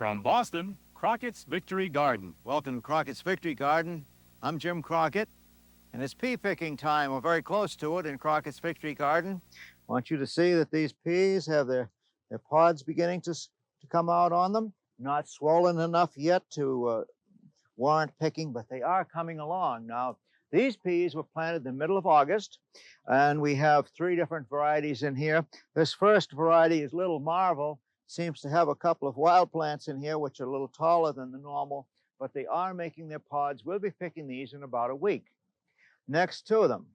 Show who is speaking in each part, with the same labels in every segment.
Speaker 1: From Boston, Crockett's Victory Garden.
Speaker 2: Welcome to Crockett's Victory Garden. I'm Jim Crockett, and it's pea picking time. We're very close to it in Crockett's Victory Garden. I want you to see that these peas have their pods beginning to come out on them. Not swollen enough yet to warrant picking, but they are coming along. Now, these peas were planted in the middle of August, and we have 3 different varieties in here. This first variety is Little Marvel. Seems to have a couple of wild plants in here, which are a little taller than the normal, but they are making their pods. We'll be picking these in about a week. Next to them,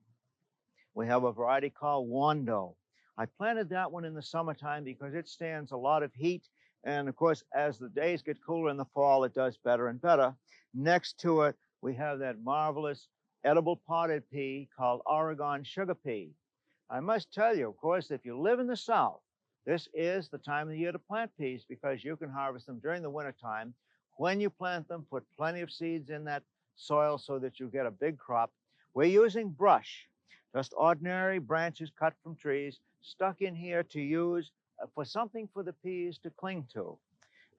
Speaker 2: we have a variety called Wando. I planted that one in the summertime because it stands a lot of heat. And of course, as the days get cooler in the fall, it does better and better. Next to it, we have that marvelous edible potted pea called Oregon sugar pea. I must tell you, of course, if you live in the South, this is the time of the year to plant peas because you can harvest them during the wintertime. When you plant them, put plenty of seeds in that soil so that you get a big crop. We're using brush, just ordinary branches cut from trees, stuck in here to use for something for the peas to cling to.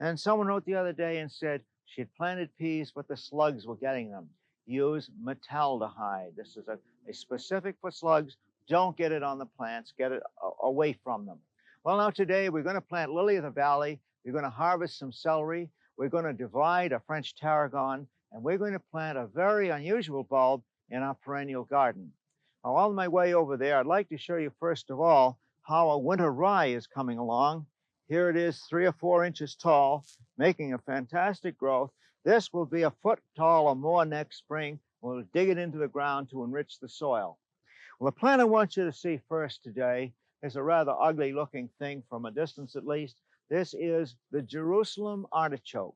Speaker 2: And someone wrote the other day and said she had planted peas, but the slugs were getting them. Use metaldehyde. This is a specific for slugs. Don't get it on the plants. Get it away from them. Well, now today we're going to plant lily of the valley. We're going to harvest some celery. We're going to divide a French tarragon, and we're going to plant a very unusual bulb in our perennial garden. Now, on my way over there, I'd like to show you first of all how a winter rye is coming along. Here it is, 3 or 4 inches tall, making a fantastic growth. This will be a foot tall or more next spring. We'll dig it into the ground to enrich the soil. Well, the plant I want you to see first today is a rather ugly looking thing from a distance at least. This is the Jerusalem artichoke.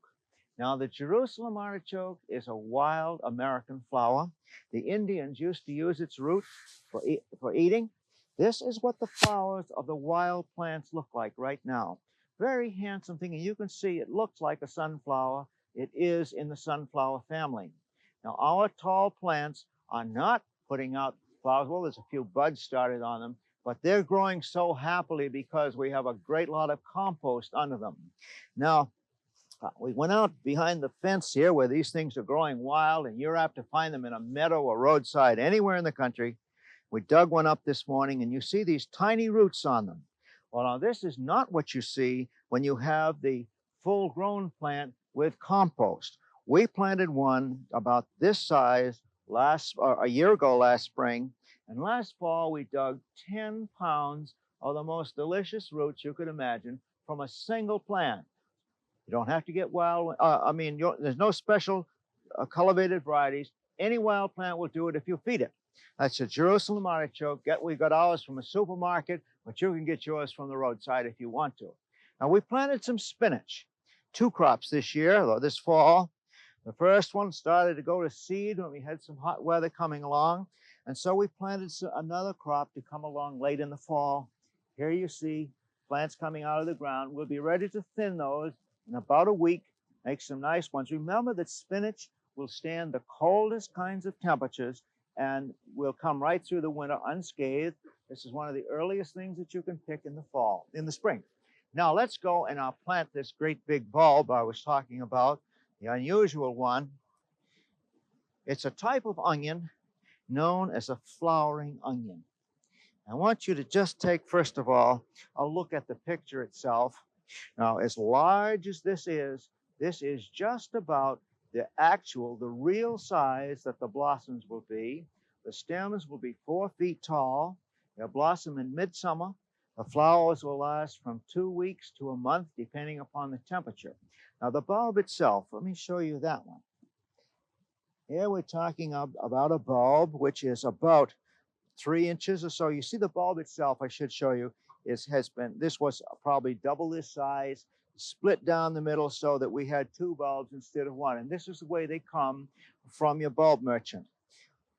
Speaker 2: Now, the Jerusalem artichoke is a wild American flower. The Indians used to use its root for eating. This is what the flowers of the wild plants look like right now. Very handsome thing, and you can see it looks like a sunflower. It is in the sunflower family. Now, our tall plants are not putting out flowers. Well, there's a few buds started on them, but they're growing so happily because we have a great lot of compost under them. Now, we went out behind the fence here where these things are growing wild, and you're apt to find them in a meadow or roadside anywhere in the country. We dug one up this morning, and you see these tiny roots on them. Well, now, this is not what you see when you have the full-grown plant with compost. We planted one about this size a year ago last spring, and last fall we dug 10 pounds of the most delicious roots you could imagine from a single plant. You don't have to get wild. There's no special cultivated varieties. Any wild plant will do it if you feed it. That's a Jerusalem artichoke. We got ours from a supermarket, but you can get yours from the roadside if you want to. Now, we planted some spinach, 2 crops this year, or this fall. The first one started to go to seed when we had some hot weather coming along. And so we planted another crop to come along late in the fall. Here you see plants coming out of the ground. We'll be ready to thin those in about a week, make some nice ones. Remember that spinach will stand the coldest kinds of temperatures and will come right through the winter unscathed. This is one of the earliest things that you can pick in the spring. Now let's go and I'll plant this great big bulb I was talking about, the unusual one. It's a type of onion known as a flowering onion. I want you to just take, first of all, a look at the picture itself. Now, as large as this is just about the real size that the blossoms will be. The stems will be 4 feet tall. They'll blossom in midsummer. The flowers will last from 2 weeks to a month, depending upon the temperature. Now, the bulb itself, let me show you that one. Here we're talking about a bulb which is about 3 inches or so. You see the bulb itself, I should show you, this was probably double this size, split down the middle so that we had 2 bulbs instead of 1. And this is the way they come from your bulb merchant.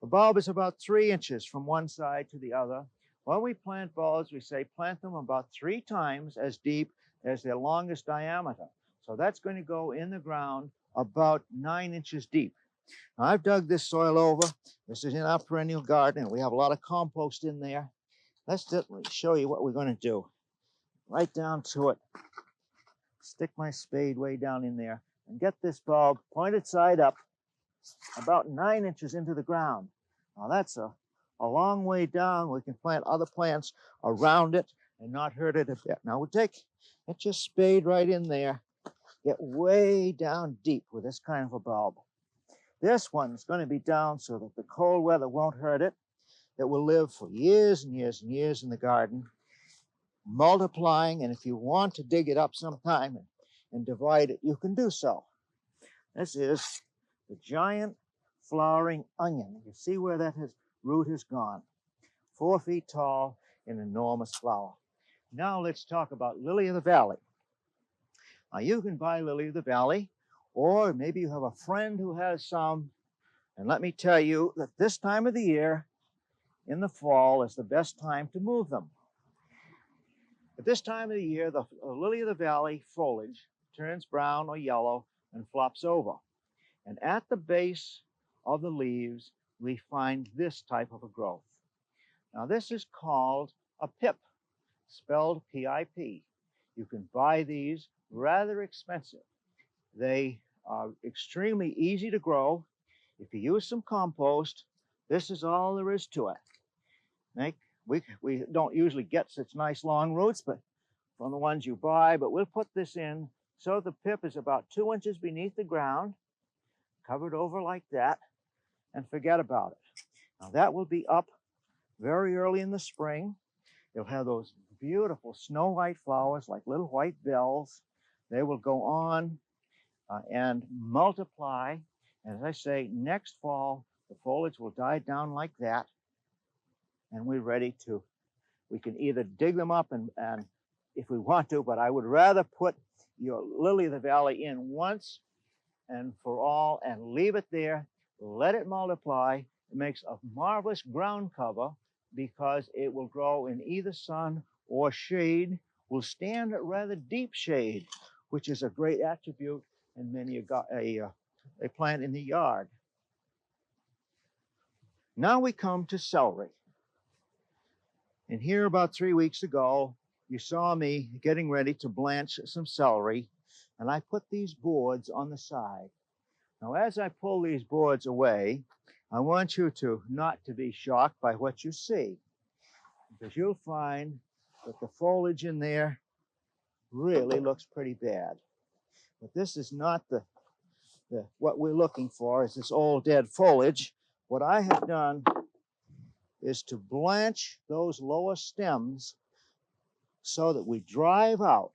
Speaker 2: The bulb is about 3 inches from one side to the other. When we plant bulbs, we say plant them about 3 times as deep as their longest diameter. So that's going to go in the ground about 9 inches deep. Now, I've dug this soil over. This is in our perennial garden, and we have a lot of compost in there. Let's just show you what we're going to do. Right down to it. stick my spade way down in there and get this bulb pointed side up about 9 inches into the ground. Now that's a long way down. We can plant other plants around it and not hurt it a bit. Now we'll get your spade right in there, get way down deep with this kind of a bulb. This one's going to be down so that the cold weather won't hurt it. It will live for years and years and years in the garden, multiplying, and if you want to dig it up sometime and divide it, you can do so. This is the giant flowering onion. You see where that root has gone. 4 feet tall, an enormous flower. Now let's talk about lily of the valley. Now you can buy lily of the valley, or maybe you have a friend who has some, and let me tell you that this time of the year, in the fall, is the best time to move them. At this time of the year, the lily of the valley foliage turns brown or yellow and flops over. And at the base of the leaves, we find this type of a growth. Now this is called a pip, spelled P-I-P. You can buy these rather expensive. They are extremely easy to grow. If you use some compost, this is all there is to it. We don't usually get such nice long roots, but from the ones you buy, but we'll put this in so the pip is about 2 inches beneath the ground, covered over like that, and forget about it. Now that will be up very early in the spring. You'll have those beautiful snow white flowers like little white bells. They will go on and multiply. And as I say, next fall, the foliage will die down like that. And we're ready to, we can either dig them up and if we want to, but I would rather put your lily of the valley in once and for all and leave it there, let it multiply. It makes a marvelous ground cover because it will grow in either sun or shade, will stand at rather deep shade, which is a great attribute in many a plant in the yard. Now we come to celery. And here about 3 weeks ago, you saw me getting ready to blanch some celery, and I put these boards on the side. Now, as I pull these boards away, I want you to not to be shocked by what you see, because you'll find that the foliage in there really looks pretty bad. But this is not what we're looking for, is this old dead foliage. What I have done is to blanch those lower stems so that we drive out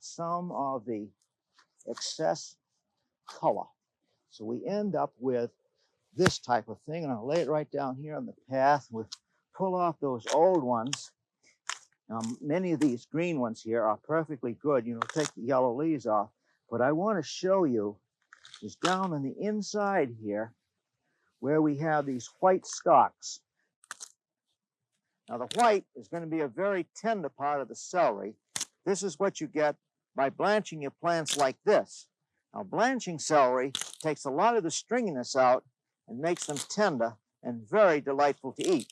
Speaker 2: some of the excess color. So we end up with this type of thing, and I'll lay it right down here on the path. We'll pull off those old ones. Now, many of these green ones here are perfectly good. You know, take the yellow leaves off. But I want to show you is down on the inside here where we have these white stalks. Now, the white is going to be a very tender part of the celery. This is what you get by blanching your plants like this. Now, blanching celery takes a lot of the stringiness out and makes them tender and very delightful to eat.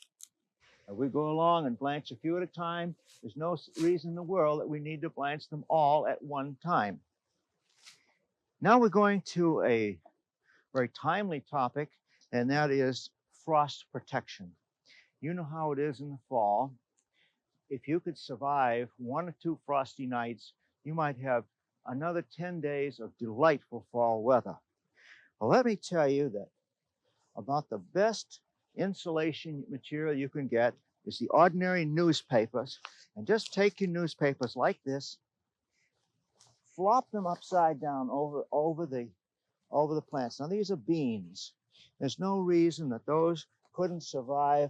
Speaker 2: As we go along and blanch a few at a time, there's no reason in the world that we need to blanch them all at one time. Now we're going to a very timely topic, and that is frost protection. You know how it is in the fall. If you could survive 1 or 2 frosty nights, you might have another 10 days of delightful fall weather. Well, let me tell you that about the best insulation material you can get is the ordinary newspapers. And just take your newspapers like this, flop them upside down over the plants. Now, these are beans. There's no reason that those couldn't survive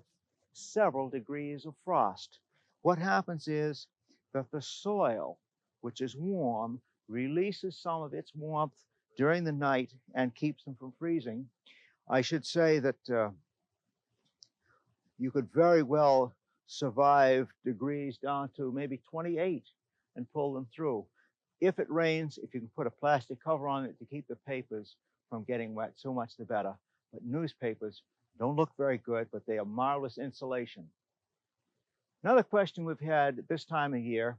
Speaker 2: several degrees of frost. What happens is that the soil, which is warm, releases some of its warmth during the night and keeps them from freezing. I should say that you could very well survive degrees down to maybe 28 and pull them through. If it rains, if you can put a plastic cover on it to keep the papers from getting wet, so much the better. But newspapers don't look very good, but they are marvelous insulation. Another question we've had at this time of year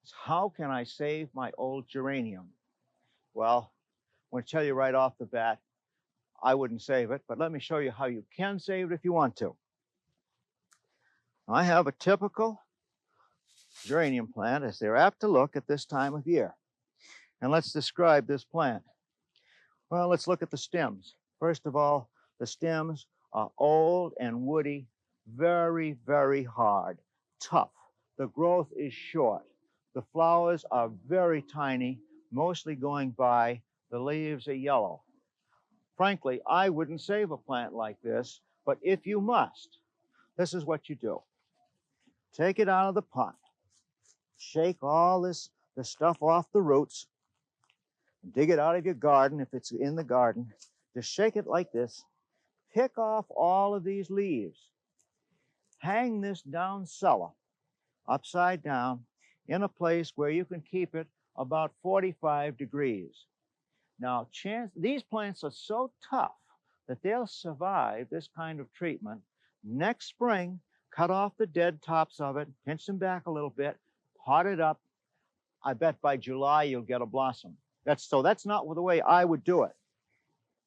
Speaker 2: is how can I save my old geranium? Well, I want to tell you right off the bat, I wouldn't save it, but let me show you how you can save it if you want to. I have a typical geranium plant as they're apt to look at this time of year. And let's describe this plant. Well, let's look at the stems. First of all, the stems are old and woody, very, very hard, tough. The growth is short. The flowers are very tiny, mostly going by. The leaves are yellow. Frankly, I wouldn't save a plant like this, but if you must, this is what you do. Take it out of the pot, shake all the stuff off the roots, dig it out of your garden if it's in the garden. Just shake it like this. Pick off all of these leaves. Hang this down cellar, upside down, in a place where you can keep it about 45 degrees. Now, these plants are so tough that they'll survive this kind of treatment. Next spring, cut off the dead tops of it, pinch them back a little bit, pot it up. I bet by July you'll get a blossom. That's not the way I would do it.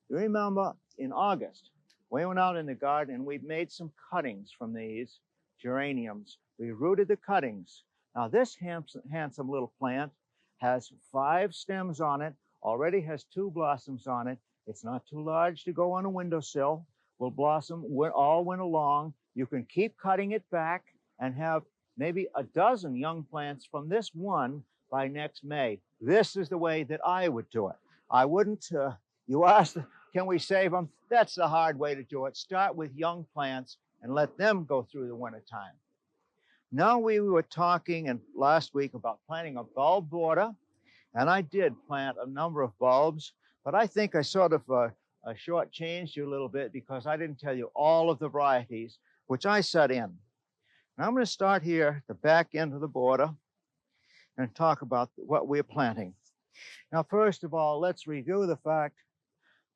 Speaker 2: You remember in August, we went out in the garden and we made some cuttings from these geraniums. We rooted the cuttings. Now this handsome little plant has 5 stems on it, already has 2 blossoms on it. It's not too large to go on a windowsill. Will blossom all winter long. You can keep cutting it back and have maybe a dozen young plants from this one by next May. This is the way that I would do it. I wouldn't, you asked, can we save them? That's the hard way to do it. Start with young plants and let them go through the winter time. Now we were talking last week about planting a bulb border, and I did plant a number of bulbs, but I think I sort of shortchanged you a little bit because I didn't tell you all of the varieties which I set in. Now I'm going to start here at the back end of the border and talk about what we're planting. Now, first of all, let's review the fact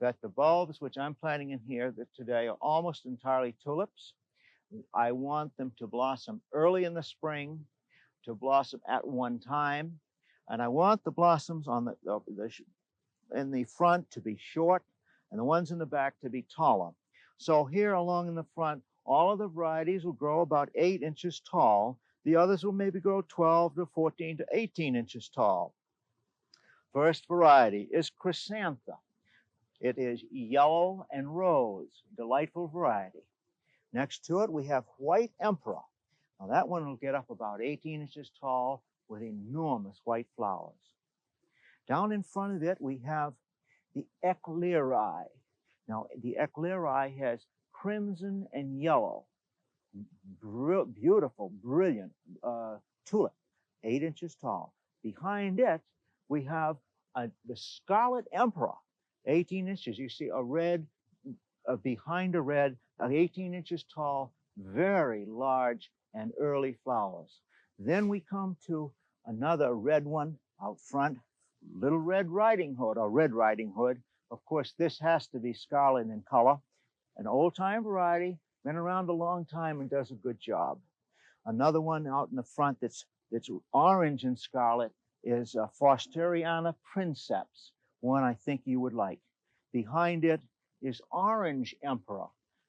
Speaker 2: that the bulbs which I'm planting in here today are almost entirely tulips. I want them to blossom early in the spring, to blossom at one time, and I want the blossoms on in the front to be short and the ones in the back to be taller. So here along in the front, all of the varieties will grow about 8 inches tall. The others will maybe grow 12 to 14 to 18 inches tall. First variety is Chrysanthemum. It is yellow and rose, delightful variety. Next to it, we have White Emperor. Now that one will get up about 18 inches tall with enormous white flowers. Down in front of it, we have the Eclairi. Now, the Eclairi has crimson and yellow, beautiful, brilliant tulip, 8 inches tall. Behind it, we have the Scarlet Emperor, 18 inches. You see a red, behind a red, 18 inches tall, very large and early flowers. Then we come to another red one out front, Little Red Riding Hood, or Red Riding Hood. Of course, this has to be scarlet in color. An old-time variety, been around a long time and does a good job. Another one out in the front that's orange and scarlet is Fosteriana princeps, one I think you would like. Behind it is Orange Emperor.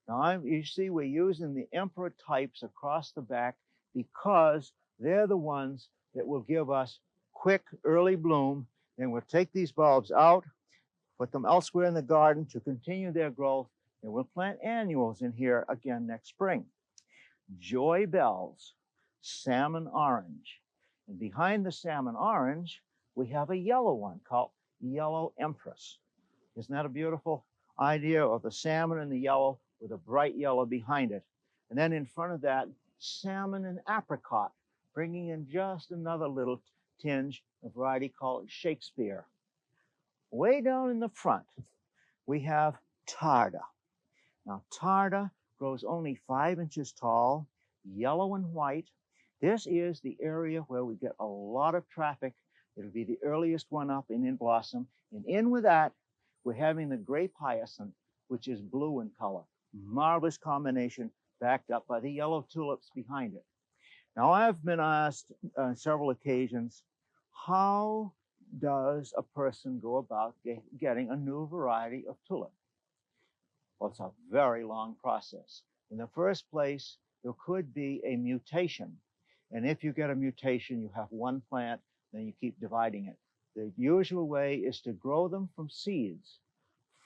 Speaker 2: Now, you see we're using the Emperor types across the back because they're the ones that will give us quick early bloom. Then we'll take these bulbs out, put them elsewhere in the garden to continue their growth, and we'll plant annuals in here again next spring. Joy Bells, salmon orange. And behind the salmon orange, we have a yellow one called Yellow Empress. Isn't that a beautiful idea of the salmon and the yellow with a bright yellow behind it? And then in front of that, salmon and apricot, bringing in just another little tinge, a variety called Shakespeare. Way down in the front, we have Tarda. Now, Tarda grows only 5 inches tall, yellow and white. This is the area where we get a lot of traffic. It'll be the earliest one up and in blossom. And in with that, we're having the grape hyacinth, which is blue in color. Marvelous combination, backed up by the yellow tulips behind it. Now, I've been asked on several occasions, how does a person go about getting a new variety of tulip? Well, it's a very long process. In the first place, there could be a mutation. And if you get a mutation, you have one plant, then you keep dividing it. The usual way is to grow them from seeds.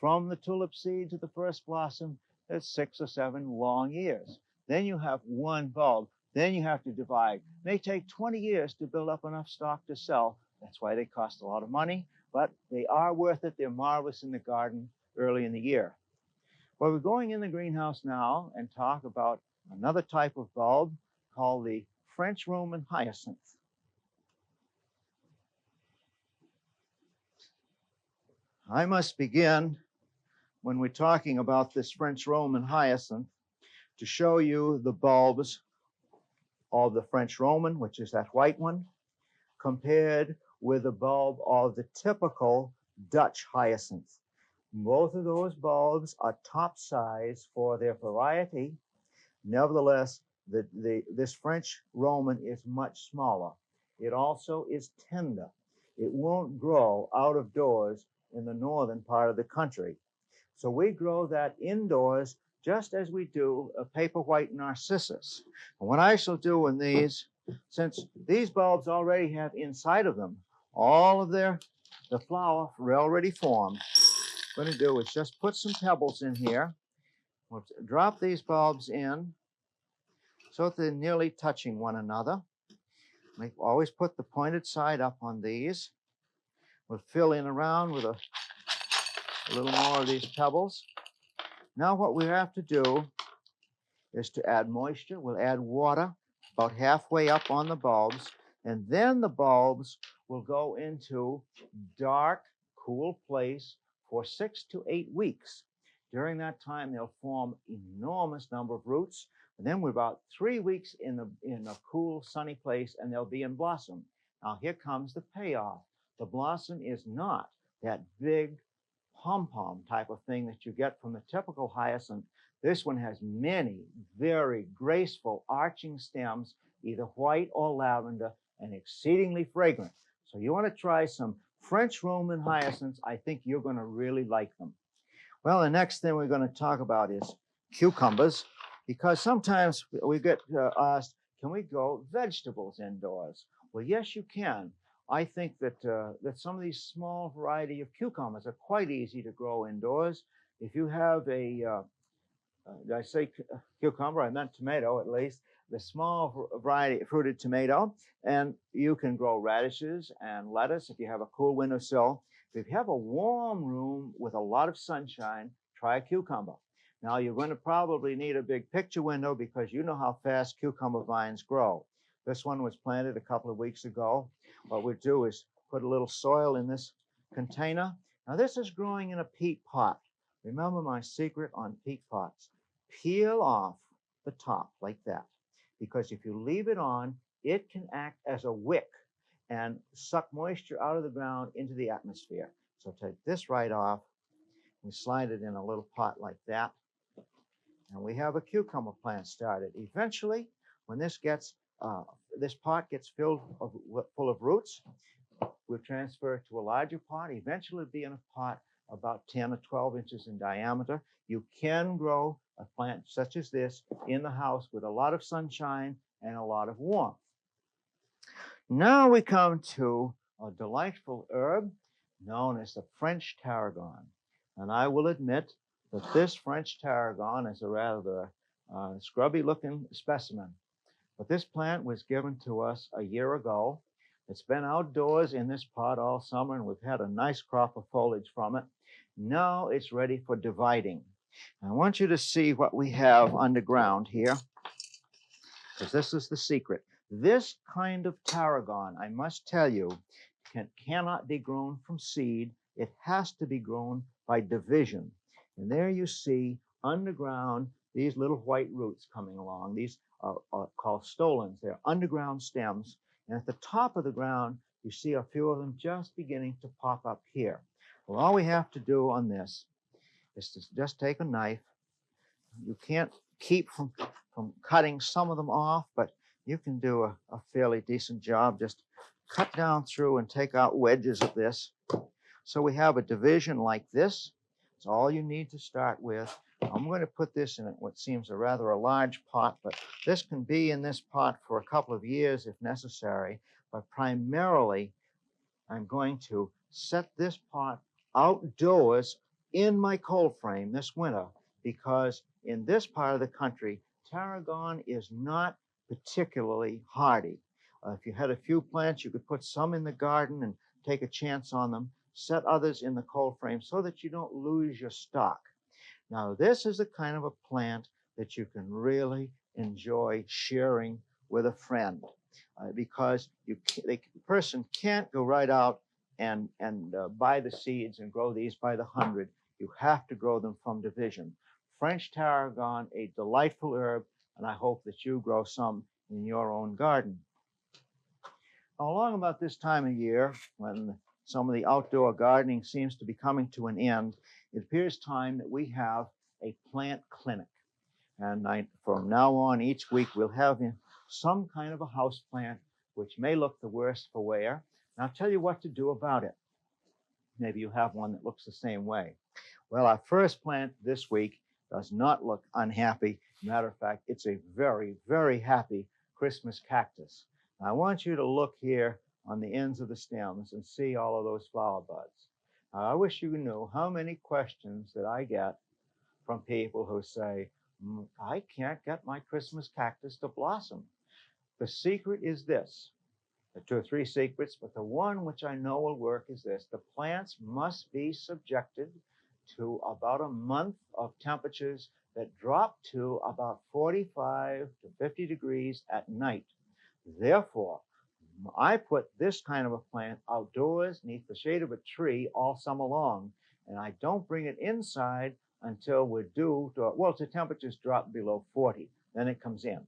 Speaker 2: From the tulip seed to the first blossom, there's 6 or 7 long years. Then you have one bulb. Then you have to divide. It may take 20 years to build up enough stock to sell. That's why they cost a lot of money, but they are worth it. They're marvelous in the garden early in the year. Well, we're going in the greenhouse now and talk about another type of bulb called the French Roman hyacinth. I must begin, when we're talking about this French Roman hyacinth, to show you the bulbs of the French Roman, which is that white one, compared with the bulb of the typical Dutch hyacinth. Both of those bulbs are top size for their variety. Nevertheless, this French Roman is much smaller. It also is tender. It won't grow out of doors in the northern part of the country. So we grow that indoors just as we do a paper white narcissus. And what I shall do in these, since these bulbs already have inside of them all of the flower already formed, what I'm going to do is just put some pebbles in here. We'll drop these bulbs in so that they're nearly touching one another. We always put the pointed side up on these. We'll fill in around with a little more of these pebbles. Now what we have to do is to add moisture. We'll add water about halfway up on the bulbs, and then the bulbs will go into dark, cool place for 6 to 8 weeks. During that time, they'll form enormous number of roots, and then we're about 3 weeks in a cool, sunny place, and they'll be in blossom. Now here comes the payoff. The blossom is not that big pom-pom type of thing that you get from the typical hyacinth. This one has many very graceful arching stems, either white or lavender, and exceedingly fragrant. So you want to try some French Roman hyacinths. I think you're going to really like them. Well, the next thing we're going to talk about is cucumbers, because sometimes we get asked, can we grow vegetables indoors? Well, yes, you can. I think that some of these small variety of cucumbers are quite easy to grow indoors. If you have did I say cucumber? I meant tomato, at least. The small variety fruited tomato, and you can grow radishes and lettuce if you have a cool windowsill. If you have a warm room with a lot of sunshine, try a cucumber. Now, you're going to probably need a big picture window because you know how fast cucumber vines grow. This one was planted a couple of weeks ago. What we do is put a little soil in this container. Now, this is growing in a peat pot. Remember my secret on peat pots. Peel off the top like that, because if you leave it on, it can act as a wick and suck moisture out of the ground into the atmosphere. So take this right off. We slide it in a little pot like that, and we have a cucumber plant started. Eventually, when this pot gets full of roots, we'll transfer it to a larger pot. Eventually, it'll be in a pot about 10 or 12 inches in diameter. You can grow a plant such as this in the house with a lot of sunshine and a lot of warmth. Now we come to a delightful herb known as the French tarragon. And I will admit that this French tarragon is a rather scrubby-looking specimen. But this plant was given to us a year ago. It's been outdoors in this pot all summer, and we've had a nice crop of foliage from it. Now it's ready for dividing. I want you to see what we have underground here, because this is the secret. This kind of tarragon, I must tell you, cannot be grown from seed. It has to be grown by division. And there you see underground these little white roots coming along. These are called stolons. They're underground stems. And at the top of the ground, you see a few of them just beginning to pop up here. Well, all we have to do on this is to just take a knife. You can't keep from cutting some of them off, but you can do a fairly decent job. Just cut down through and take out wedges of this. So we have a division like this. It's all you need to start with. I'm going to put this in what seems a rather large pot, but this can be in this pot for a couple of years if necessary. But primarily, I'm going to set this pot outdoors in my cold frame this winter, because in this part of the country, tarragon is not particularly hardy. If you had a few plants, you could put some in the garden and take a chance on them, set others in the cold frame so that you don't lose your stock. Now, this is the kind of a plant that you can really enjoy sharing with a friend, because the person can't go right out and buy the seeds and grow these by the hundred. You have to grow them from division. French tarragon, a delightful herb, and I hope that you grow some in your own garden. Now, along about this time of year, when some of the outdoor gardening seems to be coming to an end, it appears time that we have a plant clinic. And from now on, each week, we'll have some kind of a house plant, which may look the worse for wear. And I'll tell you what to do about it. Maybe you have one that looks the same way. Well, our first plant this week does not look unhappy. Matter of fact, it's a very, very happy Christmas cactus. Now, I want you to look here on the ends of the stems and see all of those flower buds. Now, I wish you knew how many questions that I get from people who say, I can't get my Christmas cactus to blossom. The secret is this. There are 2 or 3 secrets, but the one which I know will work is this. The plants must be subjected to about a month of temperatures that drop to about 45 to 50 degrees at night. Therefore, I put this kind of a plant outdoors beneath the shade of a tree all summer long, and I don't bring it inside until we're due to, well, the temperatures drop below 40. Then it comes in.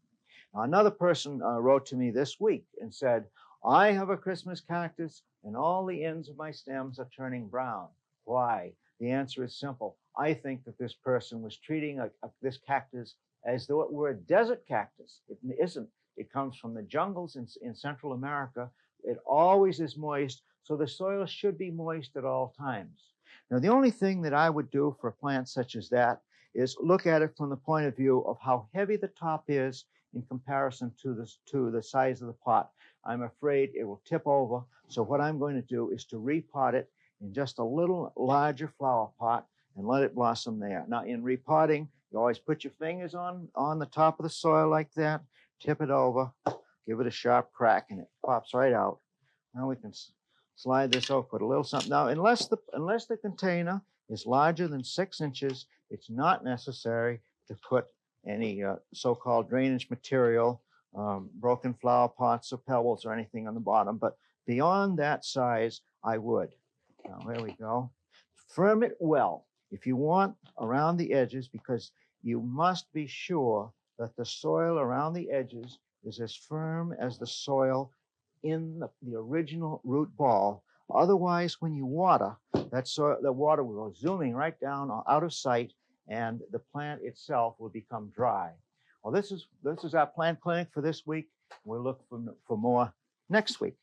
Speaker 2: Now, another person wrote to me this week and said, I have a Christmas cactus and all the ends of my stems are turning brown. Why? The answer is simple. I think that this person was treating this cactus as though it were a desert cactus. It isn't. It comes from the jungles in Central America. It always is moist, so the soil should be moist at all times. Now, the only thing that I would do for a plant such as that is look at it from the point of view of how heavy the top is in comparison to the size of the pot. I'm afraid it will tip over, so what I'm going to do is to repot it in just a little larger flower pot and let it blossom there. Now, in repotting, you always put your fingers on the top of the soil like that, tip it over, give it a sharp crack, and it pops right out. Now we can slide this over, put a little something. Now, unless the container is larger than 6 inches, it's not necessary to put any so-called drainage material, broken flower pots or pebbles or anything on the bottom. But beyond that size, I would. Now, there we go. Firm it well if you want around the edges, because you must be sure that the soil around the edges is as firm as the soil in the original root ball. Otherwise, when you water, the water will go zooming right down out of sight, and the plant itself will become dry. Well, this is our plant clinic for this week. We'll look for more next week.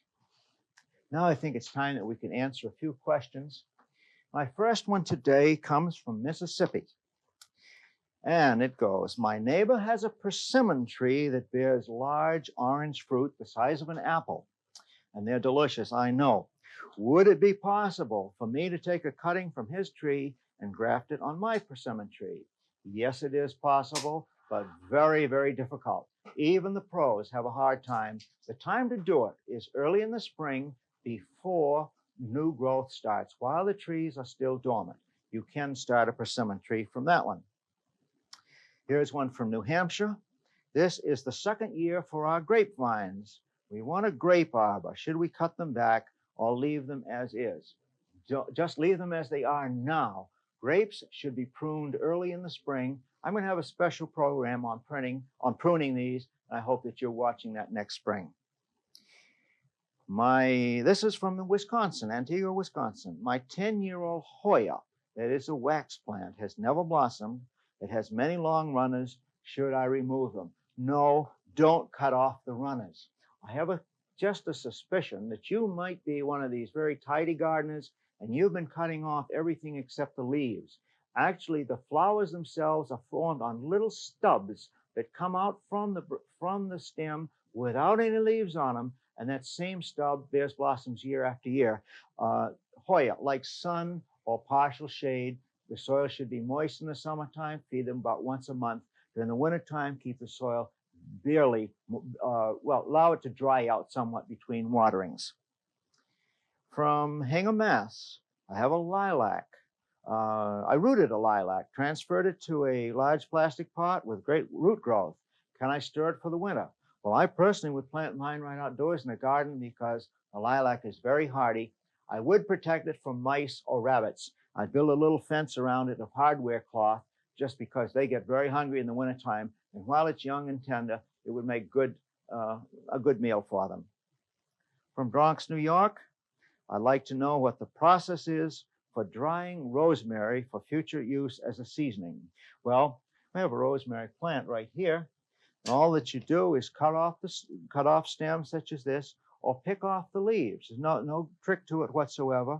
Speaker 2: Now I think it's time that we can answer a few questions. My first one today comes from Mississippi. And it goes, my neighbor has a persimmon tree that bears large orange fruit the size of an apple. And they're delicious, I know. Would it be possible for me to take a cutting from his tree and graft it on my persimmon tree? Yes, it is possible, but very, very difficult. Even the pros have a hard time. The time to do it is early in the spring before new growth starts, while the trees are still dormant. You can start a persimmon tree from that one. Here's one from New Hampshire. This is the second year for our grapevines. We want a grape arbor. Should we cut them back or leave them as is? Just leave them as they are now. Grapes should be pruned early in the spring. I'm going to have a special program on pruning these. And I hope that you're watching that next spring. This is from Wisconsin, Antigua, Wisconsin. My 10-year-old Hoya, that is a wax plant, has never blossomed. It has many long runners. Should I remove them? No, don't cut off the runners. I have just a suspicion that you might be one of these very tidy gardeners and you've been cutting off everything except the leaves. Actually, the flowers themselves are formed on little stubs that come out from the stem without any leaves on them, and that same stub bears blossoms year after year. Hoya, like sun or partial shade. The soil should be moist in the summertime, feed them about once a month. During the wintertime, keep the soil barely, allow it to dry out somewhat between waterings. From Hingham, Mass, I have a lilac. I rooted a lilac, transferred it to a large plastic pot with great root growth. Can I stir it for the winter? Well, I personally would plant mine right outdoors in the garden because the lilac is very hardy. I would protect it from mice or rabbits. I'd build a little fence around it of hardware cloth just because they get very hungry in the wintertime. And while it's young and tender, it would make a good meal for them. From Bronx, New York, I'd like to know what the process is for drying rosemary for future use as a seasoning. Well, I have a rosemary plant right here. And all that you do is cut off stems such as this, or pick off the leaves. There's no trick to it whatsoever.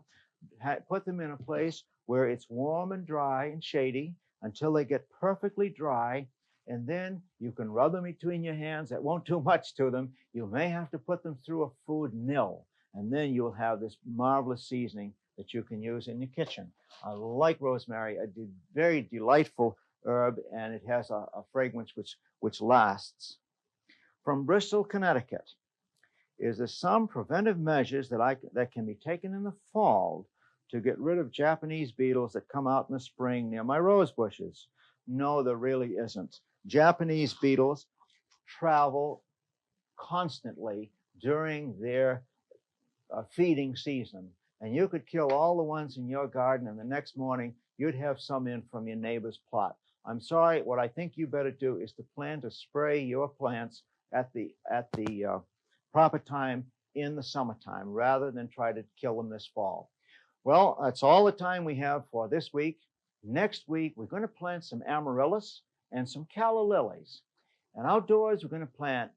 Speaker 2: Put them in a place where it's warm and dry and shady until they get perfectly dry, and then you can rub them between your hands. That won't do much to them. You may have to put them through a food mill, and then you'll have this marvelous seasoning that you can use in your kitchen. I like rosemary, a very delightful herb, and it has a fragrance which lasts. From Bristol, Connecticut, is there some preventive measures that can be taken in the fall to get rid of Japanese beetles that come out in the spring near my rose bushes? No, there really isn't. Japanese beetles travel constantly during their feeding season, and you could kill all the ones in your garden, and the next morning you'd have some in from your neighbor's plot. I'm sorry, what I think you better do is to plan to spray your plants at the proper time in the summertime rather than try to kill them this fall. Well, that's all the time we have for this week. Next week, we're going to plant some amaryllis and some calla lilies. And outdoors, we're going to plant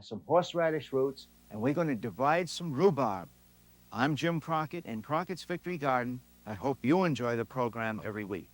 Speaker 2: some horseradish roots, and we're going to divide some rhubarb. I'm Jim Crockett in Crockett's Victory Garden. I hope you enjoy the program every week.